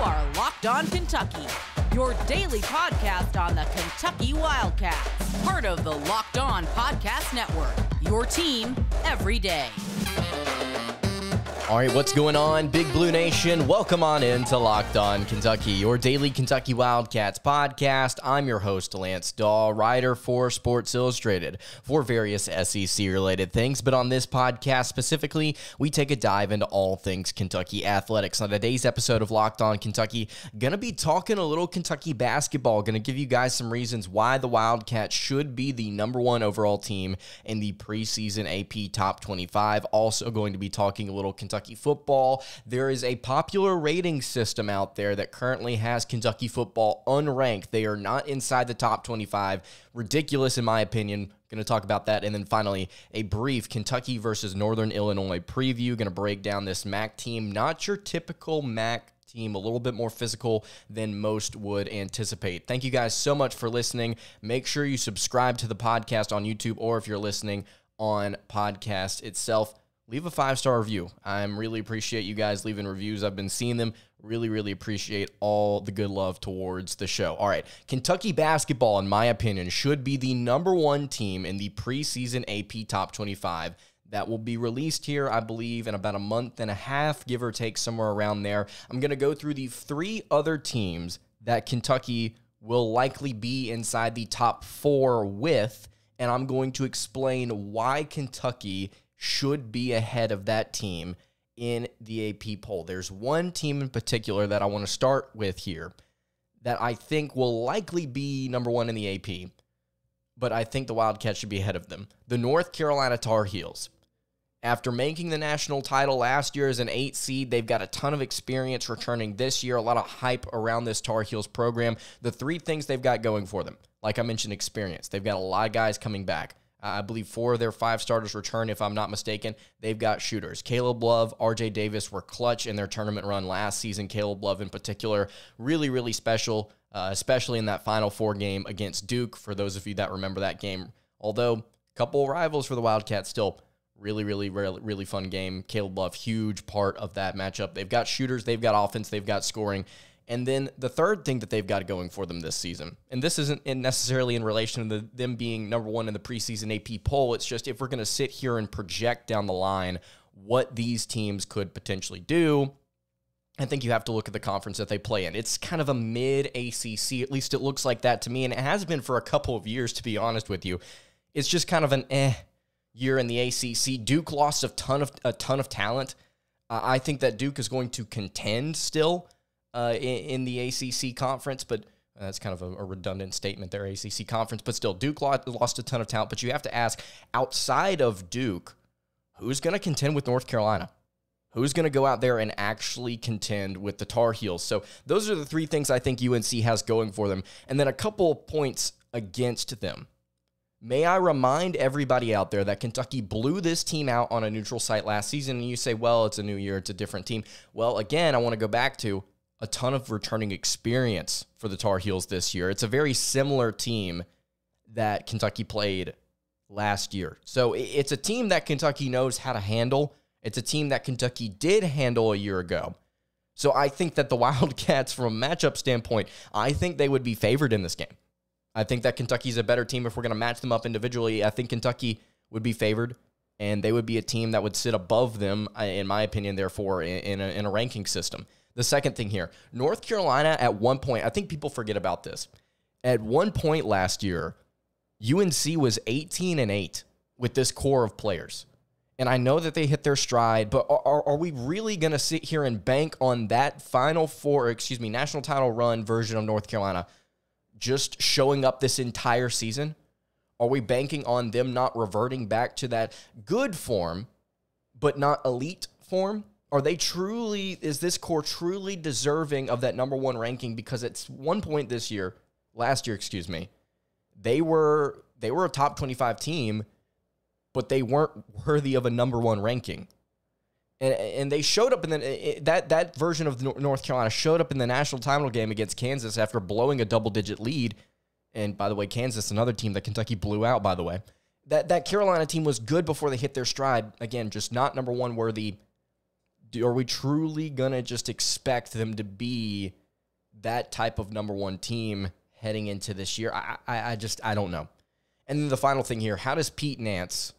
are Locked On Kentucky, your daily podcast on the Kentucky Wildcats, part of the Locked On Podcast Network, your team every day. All right, what's going on, Big Blue Nation? Welcome on into Locked On Kentucky, your daily Kentucky Wildcats podcast. I'm your host, Lance Daw, writer for Sports Illustrated for various SEC-related things. But on this podcast specifically, we take a dive into all things Kentucky athletics. On today's episode of Locked On Kentucky, going to be talking a little Kentucky basketball. Going to give you guys some reasons why the Wildcats should be the #1 overall team in the preseason AP Top 25. Also going to be talking a little Kentucky football. There is a popular rating system out there that currently has Kentucky football unranked. They are not inside the top 25. Ridiculous in my opinion. Going to talk about that. And then finally, a brief Kentucky versus Northern Illinois preview. Going to break down this MAC team. Not your typical MAC team, a little bit more physical than most would anticipate. Thank you guys so much for listening. Make sure you subscribe to the podcast on YouTube, or if you're listening on podcast itself, leave a 5-star review. I really appreciate you guys leaving reviews. I've been seeing them. Really appreciate all the good love towards the show. All right, Kentucky basketball, in my opinion, should be the #1 team in the preseason AP Top 25. That will be released here, I believe, in about a month and a half, give or take, somewhere around there. I'm going to go through the 3 other teams that Kentucky will likely be inside the top 4 with, and I'm going to explain why Kentucky should be ahead of that team in the AP poll. There's one team in particular that I want to start with here that I think will likely be #1 in the AP, but I think the Wildcats should be ahead of them. The North Carolina Tar Heels. After making the national title last year as an 8 seed, they've got a ton of experience returning this year, a lot of hype around this Tar Heels program. The 3 things they've got going for them, like I mentioned, experience. They've got a lot of guys coming back. I believe 4 of their 5 starters return, if I'm not mistaken. They've got shooters. Caleb Love, RJ Davis were clutch in their tournament run last season. Caleb Love in particular, really special, especially in that Final Four game against Duke, for those of you that remember that game. Although, a couple rivals for the Wildcats, still really fun game. Caleb Love, huge part of that matchup. They've got shooters, they've got offense, they've got scoring. And then the third thing that they've got going for them this season, and this isn't necessarily in relation to them being #1 in the preseason AP poll, it's just if we're going to sit here and project down the line what these teams could potentially do, I think you have to look at the conference that they play in. It's kind of a mid-ACC, at least it looks like that to me, and it has been for a couple of years, to be honest with you. It's just kind of an year in the ACC. Duke lost a ton of talent. I think that Duke is going to contend still in the ACC conference, but that's kind of a redundant statement there, ACC conference. But still, Duke lost a ton of talent. But you have to ask, outside of Duke, who's going to contend with North Carolina? Who's going to go out there and actually contend with the Tar Heels? So those are the 3 things I think UNC has going for them. And then a couple points against them. May I remind everybody out there that Kentucky blew this team out on a neutral site last season, and you say, well, it's a new year, it's a different team. Well, again, I want to go back to a ton of returning experience for the Tar Heels this year. It's a very similar team that Kentucky played last year. So it's a team that Kentucky knows how to handle. It's a team that Kentucky did handle a year ago. So I think that the Wildcats, from a matchup standpoint, I think they would be favored in this game. I think that Kentucky's a better team if we're going to match them up individually. I think Kentucky would be favored, and they would be a team that would sit above them, in my opinion, therefore, in a ranking system. The second thing here, North Carolina at one point, I think people forget about this. At one point last year, UNC was 18-8 with this core of players. And I know that they hit their stride, but are we really going to sit here and bank on that national title run version of North Carolina just showing up this entire season? Are we banking on them not reverting back to that good form, but not elite form? Is this core truly deserving of that #1 ranking? Because at one point last year, they were a top 25 team, but they weren't worthy of a #1 ranking. And they showed up in that version of North Carolina showed up in the national title game against Kansas after blowing a double-digit lead. And by the way, Kansas, another team that Kentucky blew out, by the way. That Carolina team was good before they hit their stride. Again, just not #1 worthy. Are we truly going to just expect them to be that type of number one team heading into this year? I don't know. And then the final thing here, how does Pete Nance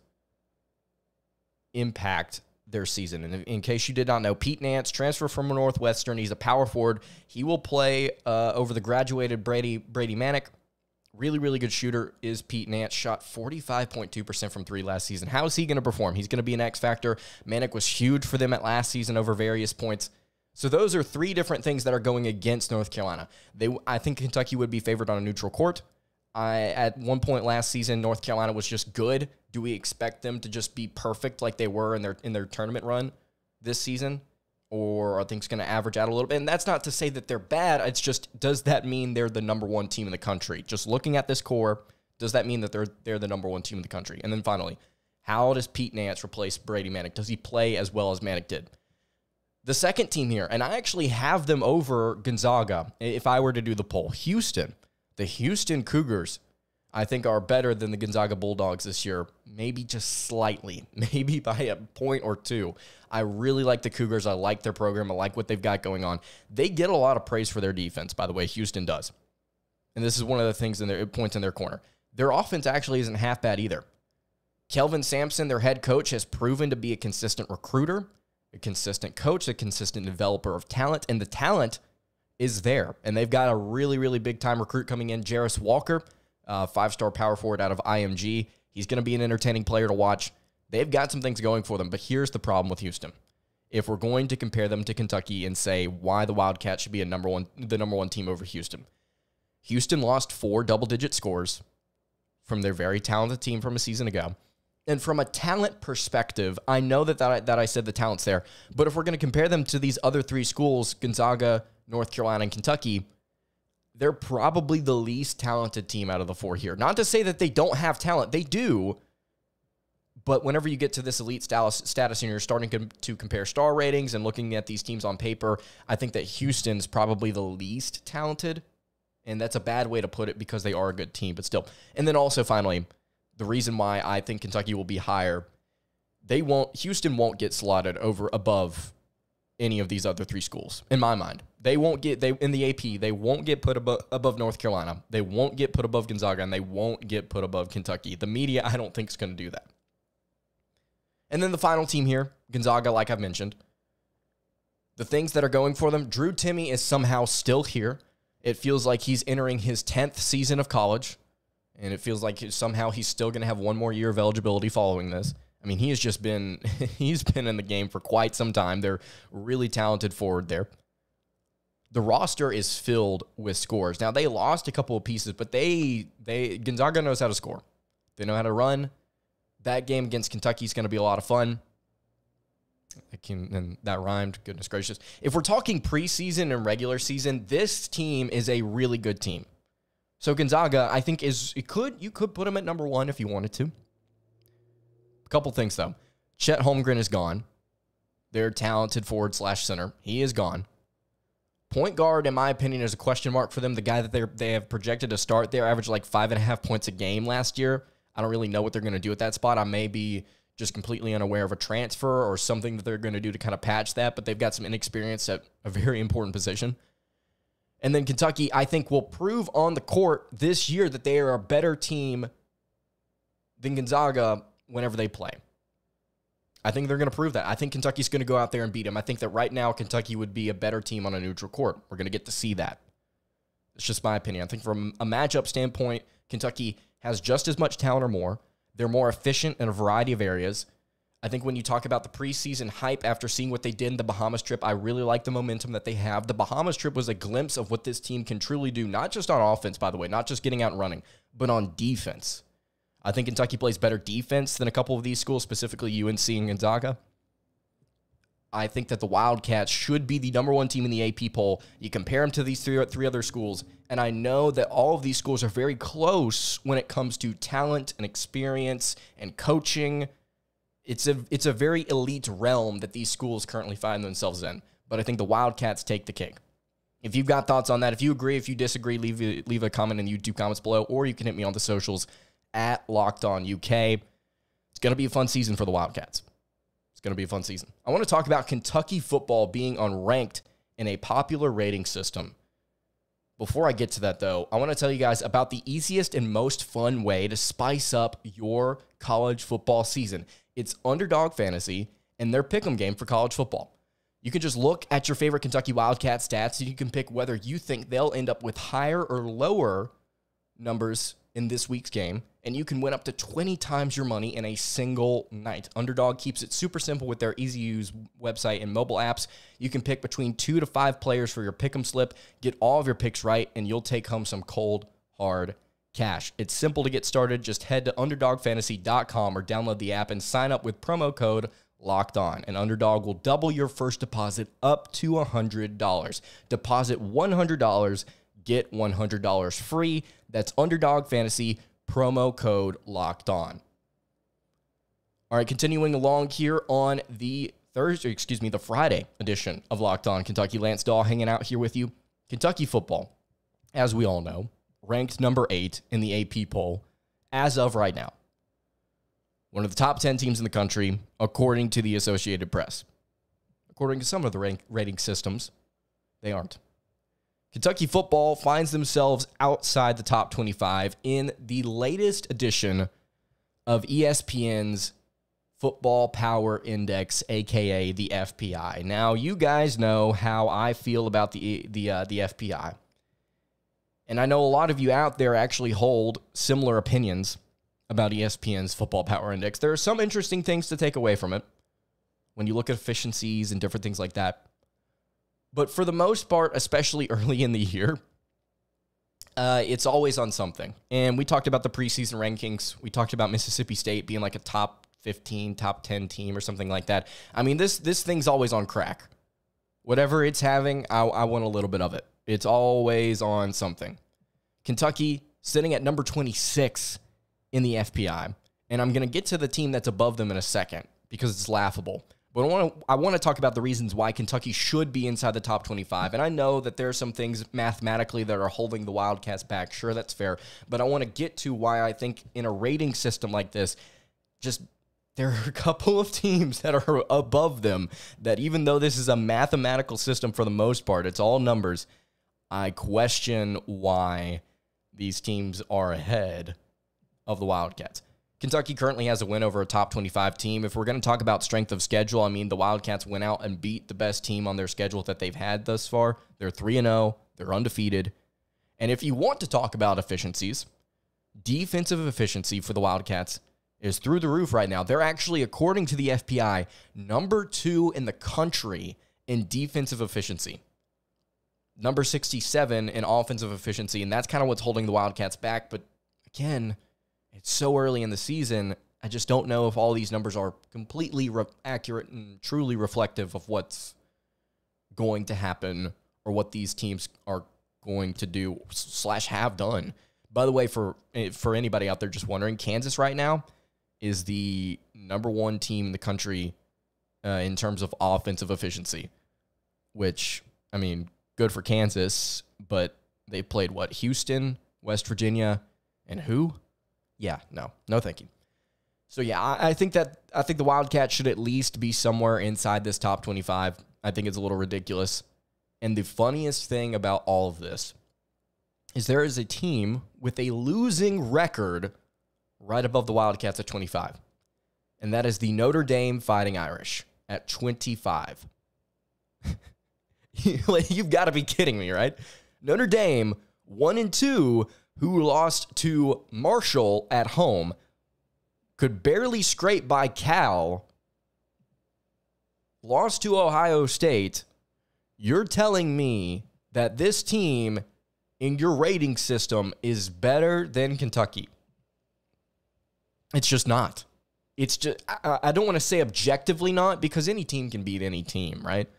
impact their season? And in case you did not know, Pete Nance, transfer from Northwestern. He's a power forward. He will play over the graduated Brady Manick. Really, really good shooter is Pete Nance. Shot 45.2% from three last season. How is he going to perform? He's going to be an X factor. Manick was huge for them at last season over various points. So those are three different things that are going against North Carolina. I think Kentucky would be favored on a neutral court. At one point last season, North Carolina was just good. Do we expect them to just be perfect like they were in their tournament run this season? Or are things going to average out a little bit? And that's not to say that they're bad. It's just, does that mean they're the number one team in the country? Just looking at this core, does that mean that they're the number one team in the country? And then finally, how does Pete Nance replace Brady Manick? Does he play as well as Manick did? The second team here, and I actually have them over Gonzaga if I were to do the poll. Houston. The Houston Cougars, I think, are better than the Gonzaga Bulldogs this year, maybe just slightly, maybe by a point or two. I really like the Cougars. I like their program. I like what they've got going on. They get a lot of praise for their defense, by the way. Houston does. And this is one of the things points in their corner. Their offense actually isn't half bad either. Kelvin Sampson, their head coach, has proven to be a consistent recruiter, a consistent coach, a consistent developer of talent, and the talent is there. And they've got a really, really big-time recruit coming in, Jarris Walker, five-star power forward out of IMG. He's going to be an entertaining player to watch. They've got some things going for them, but here's the problem with Houston. If we're going to compare them to Kentucky and say why the Wildcats should be the number one team over Houston, Houston lost 4 double-digit scores from their very talented team from a season ago. And from a talent perspective, I know that I said the talent's there, but if we're going to compare them to these other three schools, Gonzaga, North Carolina, and Kentucky, they're probably the least talented team out of the 4 here. Not to say that they don't have talent. They do. But whenever you get to this elite status and you're starting to compare star ratings and looking at these teams on paper, I think that Houston's probably the least talented. And that's a bad way to put it because they are a good team, but still. And then also, finally, the reason why I think Kentucky will be higher, Houston won't get slotted above any of these other three schools, in my mind. In the AP, they won't get put above North Carolina. They won't get put above Gonzaga, and they won't get put above Kentucky. The media, I don't think, is going to do that. And then the final team here, Gonzaga, like I've mentioned. The things that are going for them, Drew Timme is somehow still here. It feels like he's entering his 10th season of college, and it feels like somehow he's still going to have one more year of eligibility following this. I mean, he's been in the game for quite some time. They're really talented forward there. The roster is filled with scores. Now, they lost a couple of pieces, but Gonzaga knows how to score. They know how to run. That game against Kentucky is going to be a lot of fun. And that rhymed, goodness gracious. If we're talking preseason and regular season, this team is a really good team. So Gonzaga, I think, you could put them at number 1 if you wanted to. A couple things, though. Chet Holmgren is gone. Their talented forward/center. He is gone. Point guard, in my opinion, is a question mark for them. The guy that they have projected to start, they averaged like 5.5 points a game last year. I don't really know what they're going to do at that spot. I may be just completely unaware of a transfer or something that they're going to do to kind of patch that, but they've got some inexperience at a very important position. And then Kentucky, I think, will prove on the court this year that they are a better team than Gonzaga whenever they play. I think they're going to prove that. I think Kentucky's going to go out there and beat them. I think that right now Kentucky would be a better team on a neutral court. We're going to get to see that. It's just my opinion. I think from a matchup standpoint, Kentucky has just as much talent or more. They're more efficient in a variety of areas. I think when you talk about the preseason hype after seeing what they did in the Bahamas trip, I really like the momentum that they have. The Bahamas trip was a glimpse of what this team can truly do, not just on offense, by the way, not just getting out and running, but on defense. I think Kentucky plays better defense than a couple of these schools, specifically UNC and Gonzaga. I think that the Wildcats should be the number 1 team in the AP poll. You compare them to these three other schools, and I know that all of these schools are very close when it comes to talent and experience and coaching. It's a very elite realm that these schools currently find themselves in, but I think the Wildcats take the cake. If you've got thoughts on that, if you agree, if you disagree, leave a comment in the YouTube comments below, or you can hit me on the socials at LockedOnUK. It's going to be a fun season for the Wildcats. going to be a fun season. I want to talk about Kentucky football being unranked in a popular rating system. Before I get to that, though, I want to tell you guys about the easiest and most fun way to spice up your college football season. It's Underdog Fantasy and their pick'em game for college football. You can just look at your favorite Kentucky Wildcats stats, and you can pick whether you think they'll end up with higher or lower numbers in this week's game, and you can win up to 20 times your money in a single night. Underdog keeps it super simple with their easy-to-use website and mobile apps. You can pick between 2 to 5 players for your pick'em slip, get all of your picks right, and you'll take home some cold, hard cash. It's simple to get started. Just head to UnderdogFantasy.com or download the app and sign up with promo code LOCKEDON. And Underdog will double your first deposit up to $100. Deposit $100, get $100 free. That's Underdog Fantasy, promo code LOCKEDON. All right, continuing along here on the Friday edition of Locked On Kentucky. Lance Dahl hanging out here with you. Kentucky football, as we all know, ranked number 8 in the AP poll as of right now. One of the top 10 teams in the country, according to the Associated Press. According to some of the rating systems, they aren't. Kentucky football finds themselves outside the top 25 in the latest edition of ESPN's Football Power Index, a.k.a. the FPI. Now, you guys know how I feel about the FPI. And I know a lot of you out there actually hold similar opinions about ESPN's Football Power Index. There are some interesting things to take away from it when you look at efficiencies and different things like that. But for the most part, especially early in the year, it's always on something. And we talked about the preseason rankings. We talked about Mississippi State being like a top 15, top 10 team or something like that. I mean, this thing's always on crack. Whatever it's having, I want a little bit of it. It's always on something. Kentucky sitting at number 26 in the FPI. And I'm going to get to the team that's above them in a second because it's laughable. But I want to talk about the reasons why Kentucky should be inside the top 25. And I know that there are some things mathematically that are holding the Wildcats back. Sure, that's fair. But I want to get to why I think in a rating system like this, just there are a couple of teams that are above them that even though this is a mathematical system for the most part, it's all numbers, I question why these teams are ahead of the Wildcats. Kentucky currently has a win over a top 25 team. If we're going to talk about strength of schedule, I mean, the Wildcats went out and beat the best team on their schedule that they've had thus far. They're 3-0. They're undefeated. And if you want to talk about efficiencies, defensive efficiency for the Wildcats is through the roof right now. They're actually, according to the FPI, number 2 in the country in defensive efficiency. Number 67 in offensive efficiency, and that's kind of what's holding the Wildcats back. But again, it's so early in the season, I just don't know if all these numbers are completely accurate and truly reflective of what's going to happen or what these teams are going to do / have done. By the way, for anybody out there just wondering, Kansas right now is the number 1 team in the country in terms of offensive efficiency, which, I mean, good for Kansas, but they played, Houston, West Virginia, and who? Yeah, no, thank you. So yeah, I think the Wildcats should at least be somewhere inside this top 25. I think it's a little ridiculous. And the funniest thing about all of this is there is a team with a losing record right above the Wildcats at 25. And that is the Notre Dame Fighting Irish at 25. You've got to be kidding me, right? Notre Dame 1-2, who lost to Marshall at home, could barely scrape by Cal, lost to Ohio State. You're telling me that this team in your rating system is better than Kentucky? It's just not. It's just, I don't want to say objectively not, because any team can beat any team, right?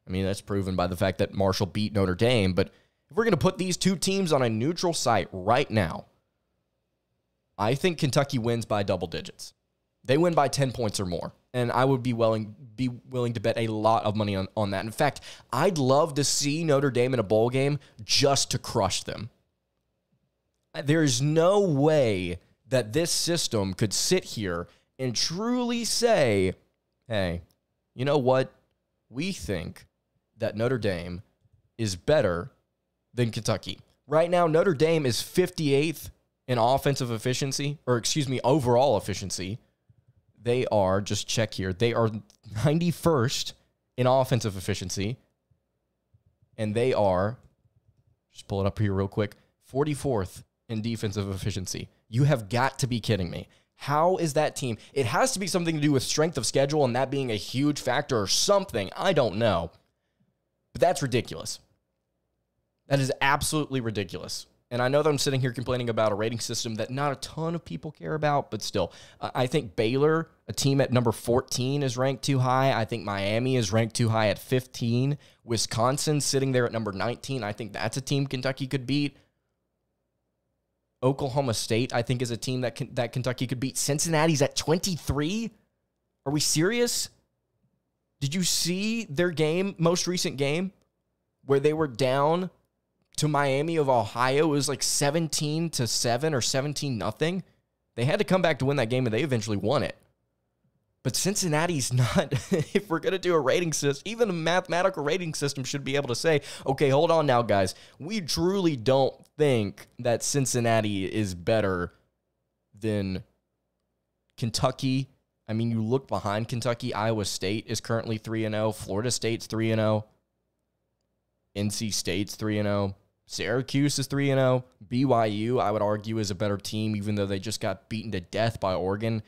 I mean, that's proven by the fact that Marshall beat Notre Dame, but if we're going to put these two teams on a neutral site right now, I think Kentucky wins by double digits. They win by 10 points or more, and I would be willing to bet a lot of money on that. In fact, I'd love to see Notre Dame in a bowl game just to crush them. There's no way that this system could sit here and truly say hey, you know what? We think that Notre Dame is better than Kentucky. Right now, Notre Dame is 58th in offensive efficiency, overall efficiency. They are, just check here, they are 91st in offensive efficiency. And they are, just pull it up here real quick, 44th in defensive efficiency. You have got to be kidding me. How is that team? It has to be something to do with strength of schedule and that being a huge factor or something. I don't know. But that's ridiculous. That is absolutely ridiculous. And I know that I'm sitting here complaining about a rating system that not a ton of people care about, but still. I think Baylor, a team at number 14, is ranked too high. I think Miami is ranked too high at 15. Wisconsin sitting there at number 19. I think that's a team Kentucky could beat. Oklahoma State, I think, is a team that Kentucky could beat. Cincinnati's at 23? Are we serious? Did you see their most recent game, where they were down to Miami of Ohio? It was like 17-7 or 17-0. They had to come back to win that game, and they eventually won it. But Cincinnati's not, if we're going to do a rating system, even a mathematical rating system should be able to say, okay, hold on now, guys. We truly don't think that Cincinnati is better than Kentucky. I mean, you look behind Kentucky, Iowa State is currently 3-0. Florida State's 3-0. NC State's 3-0. Syracuse is 3-0. BYU, I would argue, is a better team, even though they just got beaten to death by Oregon.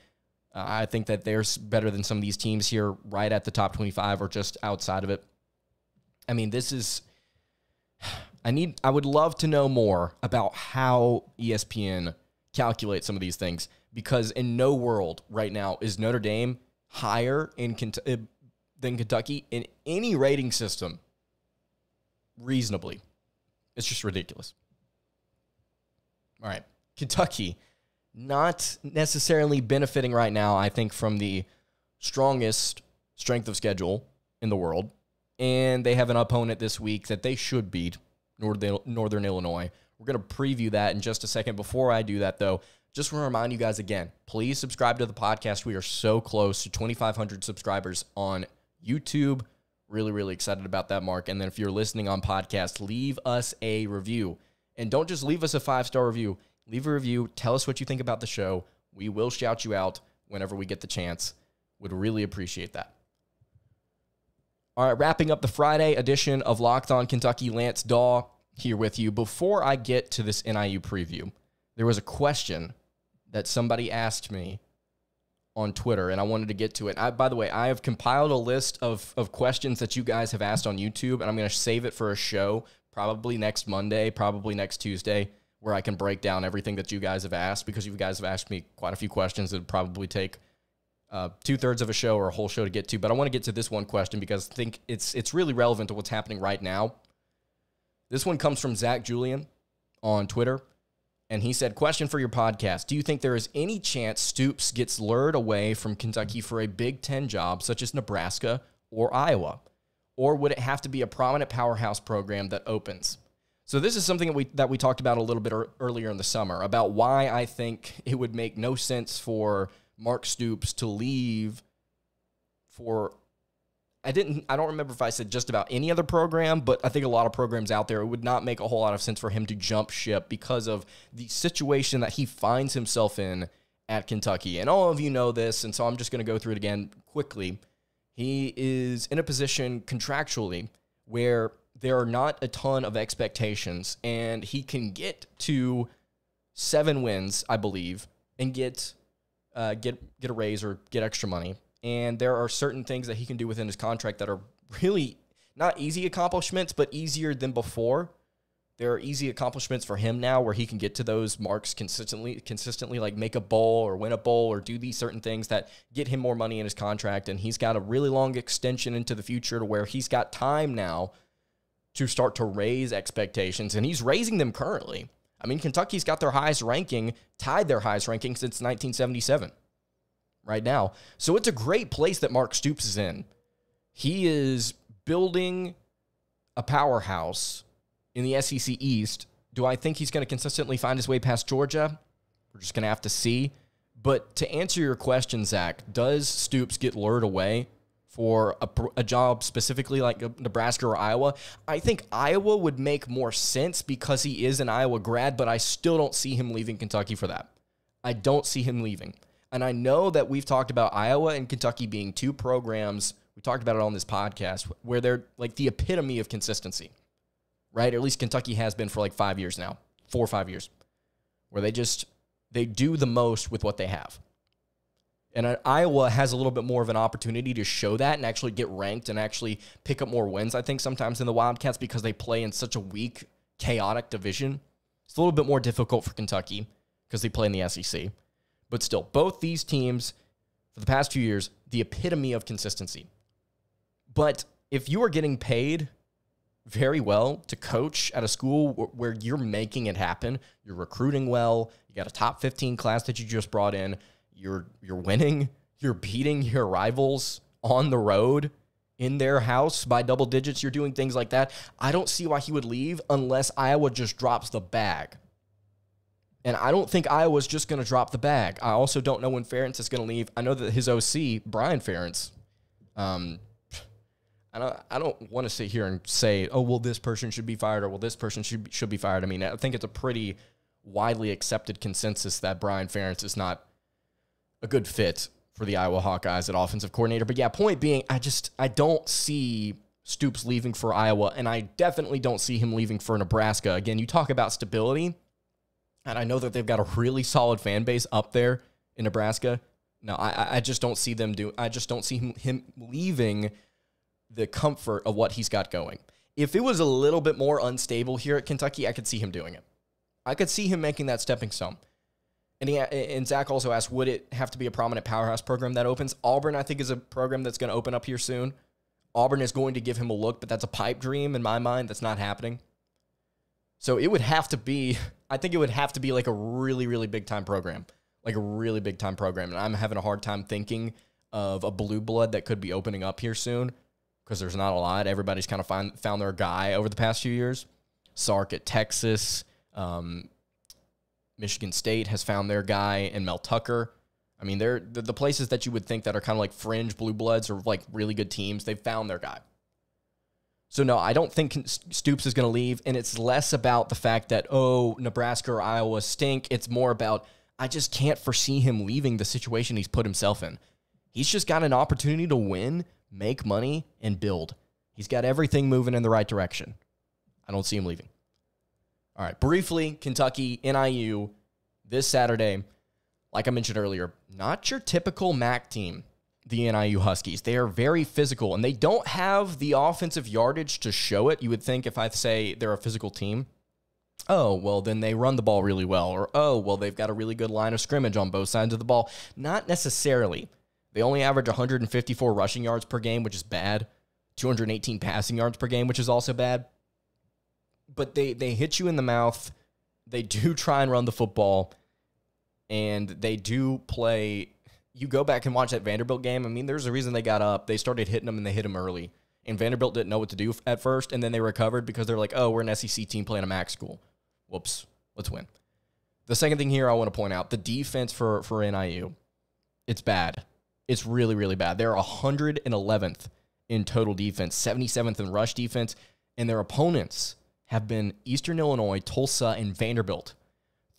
I think that they're better than some of these teams here, right at the top 25 or just outside of it. I mean, this is... I would love to know more about how ESPN calculates some of these things, because in no world right now is Notre Dame higher than Kentucky in any rating system reasonably. It's just ridiculous. All right, Kentucky, not necessarily benefiting right now, I think, from the strongest strength of schedule in the world. And they have an opponent this week that they should beat, Northern Illinois. We're going to preview that in just a second. Before I do that, though, just want to remind you guys again, please subscribe to the podcast. We are so close to 2,500 subscribers on YouTube. Really, really excited about that mark. And then if you're listening on podcast, leave us a review. And don't just leave us a 5-star review. Leave a review. Tell us what you think about the show. We will shout you out whenever we get the chance. Would really appreciate that. All right, wrapping up the Friday edition of Locked On Kentucky, Lance Daw here with you. Before I get to this NIU preview, there was a question that somebody asked me on Twitter, and I wanted to get to it. By the way, I have compiled a list of questions that you guys have asked on YouTube, and I'm going to save it for a show, probably next Monday, probably next Tuesday, where I can break down everything that you guys have asked, because you guys have asked me quite a few questions that would probably take 2/3 of a show or a whole show to get to. But I want to get to this one question because I think it's really relevant to what's happening right now. This one comes from Zach Julian on Twitter, and he said, question for your podcast. Do you think there is any chance Stoops gets lured away from Kentucky for a Big Ten job, such as Nebraska or Iowa? Or would it have to be a prominent powerhouse program that opens? So this is something that we talked about a little bit earlier in the summer, about why I think it would make no sense for Mark Stoops to leave for... I don't remember if I said just about any other program, but I think a lot of programs out there, it would not make a whole lot of sense for him to jump ship because of the situation that he finds himself in at Kentucky. And all of you know this, and so I'm just going to go through it again quickly. He is in a position contractually where there are not a ton of expectations, and he can get to 7 wins, I believe, and get a raise or get extra money. And there are certain things that he can do within his contract that are really not easy accomplishments, but easier than before. There are easy accomplishments for him now where he can get to those marks consistently, like make a bowl or win a bowl or do these certain things that get him more money in his contract. And he's got a really long extension into the future to where he's got time now to start to raise expectations. And he's raising them currently. I mean, Kentucky's got their highest ranking, tied their highest ranking since 1977. Right now. So it's a great place that Mark Stoops is in. He is building a powerhouse in the SEC East. Do I think he's going to consistently find his way past Georgia? We're just going to have to see. But to answer your question, Zach, does Stoops get lured away for a job specifically like Nebraska or Iowa? I think Iowa would make more sense because he is an Iowa grad, but I still don't see him leaving Kentucky for that. I don't see him leaving. And I know that we've talked about Iowa and Kentucky being two programs, we talked about it on this podcast, where they're like the epitome of consistency, right? Or at least Kentucky has been for like 5 years now, 4 or 5 years, where they do the most with what they have. And Iowa has a little bit more of an opportunity to show that and actually get ranked and actually pick up more wins, I think, sometimes in the Wildcats because they play in such a weak, chaotic division. It's a little bit more difficult for Kentucky because they play in the SEC. But still, both these teams, for the past few years, the epitome of consistency. But if you are getting paid very well to coach at a school where you're making it happen, you're recruiting well, you got a top 15 class that you just brought in, you're winning, you're beating your rivals on the road in their house by double digits, you're doing things like that, I don't see why he would leave unless Iowa just drops the bag. And I don't think Iowa's just going to drop the bag. I also don't know when Ferentz is going to leave. I know that his OC, Brian Ferentz, I don't want to sit here and say, oh, well, this person should be fired or, well, this person should be fired. I mean, I think it's a pretty widely accepted consensus that Brian Ferentz is not a good fit for the Iowa Hawkeyes at offensive coordinator. But yeah, point being, I don't see Stoops leaving for Iowa, and I definitely don't see him leaving for Nebraska. Again, you talk about stability, and I know that they've got a really solid fan base up there in Nebraska. No, I just don't see them I just don't see him leaving the comfort of what he's got going. If it was a little bit more unstable here at Kentucky, I could see him doing it. I could see him making that stepping stone. And Zach also asked, would it have to be a prominent powerhouse program that opens? Auburn, I think, is a program that's going to open up here soon. Auburn is going to give him a look, but that's a pipe dream in my mind. That's not happening. So it would have to be, I think it would have to be like a really, really big-time program. Like a really big-time program. And I'm having a hard time thinking of a blue blood that could be opening up here soon because there's not a lot. Everybody's kind of found their guy over the past few years. Sark at Texas. Michigan State has found their guy in Mel Tucker. I mean, they're the places that you would think that are kind of like fringe blue bloods or like really good teams. They've found their guy. So, no, I don't think Stoops is going to leave, and it's less about the fact that, oh, Nebraska or Iowa stink. It's more about I just can't foresee him leaving the situation he's put himself in. He's just got an opportunity to win, make money, and build. He's got everything moving in the right direction. I don't see him leaving. All right, briefly, Kentucky, NIU, this Saturday, like I mentioned earlier, not your typical MAC team, the NIU Huskies. They are very physical, and they don't have the offensive yardage to show it. You would think if I say they're a physical team, oh, well, then they run the ball really well, or, oh, well, they've got a really good line of scrimmage on both sides of the ball. Not necessarily. They only average 154 rushing yards per game, which is bad, 218 passing yards per game, which is also bad. But they hit you in the mouth. They do try and run the football, and they do play. You go back and watch that Vanderbilt game. I mean, there's a reason they got up. They started hitting them, and they hit them early. And Vanderbilt didn't know what to do at first, and then they recovered because they're like, oh, we're an SEC team playing a MAC school. Whoops, let's win. The second thing here I want to point out, the defense for NIU, it's bad. It's really, really bad. They're 111th in total defense, 77th in rush defense, and their opponents have been Eastern Illinois, Tulsa, and Vanderbilt.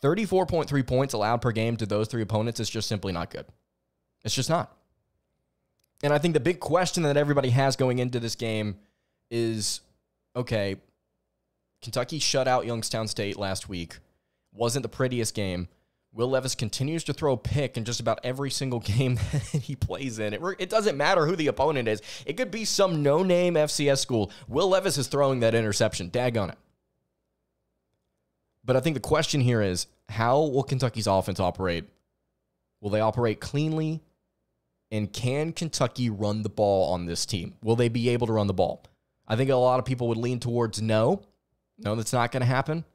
34.3 points allowed per game to those three opponents is just simply not good. It's just not. And I think the big question that everybody has going into this game is, okay, Kentucky shut out Youngstown State last week. Wasn't the prettiest game. Will Levis continues to throw a pick in just about every single game that he plays in. It doesn't matter who the opponent is. It could be some no-name FCS school. Will Levis is throwing that interception. Daggone it. But I think the question here is, how will Kentucky's offense operate? Will they operate cleanly? And can Kentucky run the ball on this team? Will they be able to run the ball? I think a lot of people would lean towards no. No, that's not going to happen.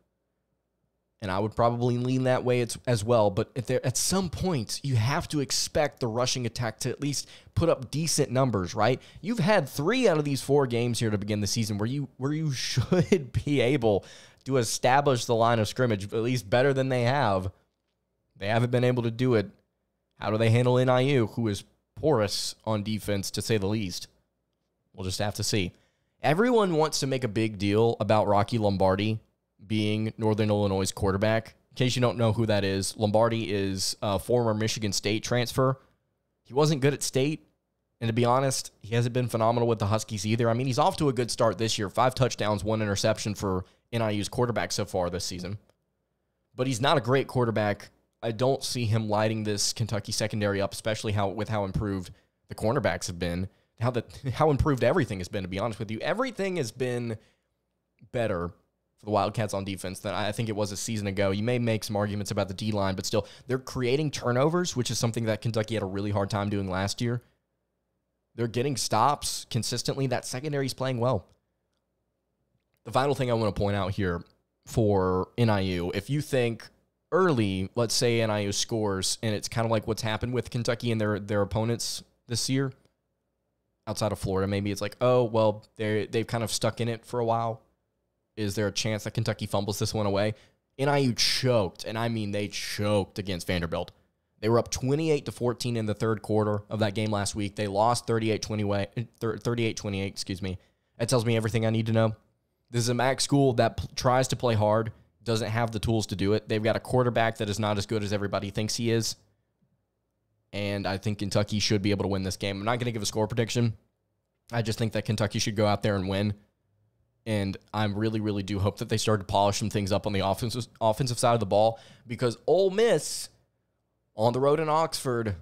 And I would probably lean that way as well. But at some point, you have to expect the rushing attack to at least put up decent numbers, right? You've had 3 out of these 4 games here to begin the season where you should be able to establish the line of scrimmage, at least better than they have. They haven't been able to do it. How do they handle NIU, who is porous on defense, to say the least? We'll just have to see. Everyone wants to make a big deal about Rocky Lombardi being Northern Illinois' quarterback. In case you don't know who that is, Lombardi is a former Michigan State transfer. He wasn't good at State, and to be honest, he hasn't been phenomenal with the Huskies either. I mean, he's off to a good start this year. 5 touchdowns, 1 interception for NIU's quarterback so far this season. But he's not a great quarterback. I don't see him lighting this Kentucky secondary up, especially with how improved the cornerbacks have been, how improved everything has been, to be honest with you. Everything has been better for the Wildcats on defense than I think it was a season ago. You may make some arguments about the D-line, but still, they're creating turnovers, which is something that Kentucky had a really hard time doing last year. They're getting stops consistently. That secondary is playing well. The final thing I want to point out here for NIU, if you think early, let's say NIU scores, and it's kind of like what's happened with Kentucky and their opponents this year, outside of Florida, maybe it's like, oh, well, they've kind of stuck in it for a while. Is there a chance that Kentucky fumbles this one away? NIU choked, and I mean they choked against Vanderbilt. They were up 28-14 in the third quarter of that game last week. They lost 38-28, excuse me. That tells me everything I need to know. This is a MAC school that tries to play hard, doesn't have the tools to do it. They've got a quarterback that is not as good as everybody thinks he is. And I think Kentucky should be able to win this game. I'm not going to give a score prediction. I just think that Kentucky should go out there and win. And I really, really do hope that they start to polish some things up on the offensive side of the ball, because Ole Miss on the road in Oxford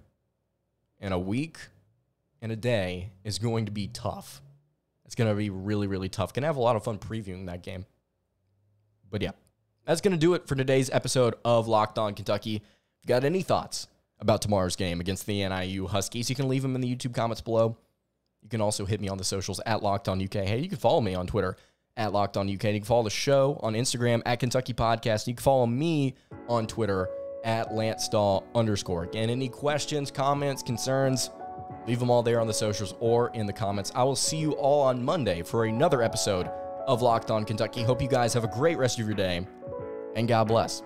in a week and a day is going to be tough. It's going to be really, really tough. Going to have a lot of fun previewing that game. But yeah, that's going to do it for today's episode of Locked On Kentucky. If you got any thoughts about tomorrow's game against the NIU Huskies, you can leave them in the YouTube comments below. You can also hit me on the socials at Locked On UK. Hey, you can follow me on Twitter at Locked On UK. And you can follow the show on Instagram at Kentucky Podcast. You can follow me on Twitter at @LanceDahl_. Again, any questions, comments, concerns, leave them all there on the socials or in the comments. I will see you all on Monday for another episode of Locked On Kentucky. Hope you guys have a great rest of your day, and God bless.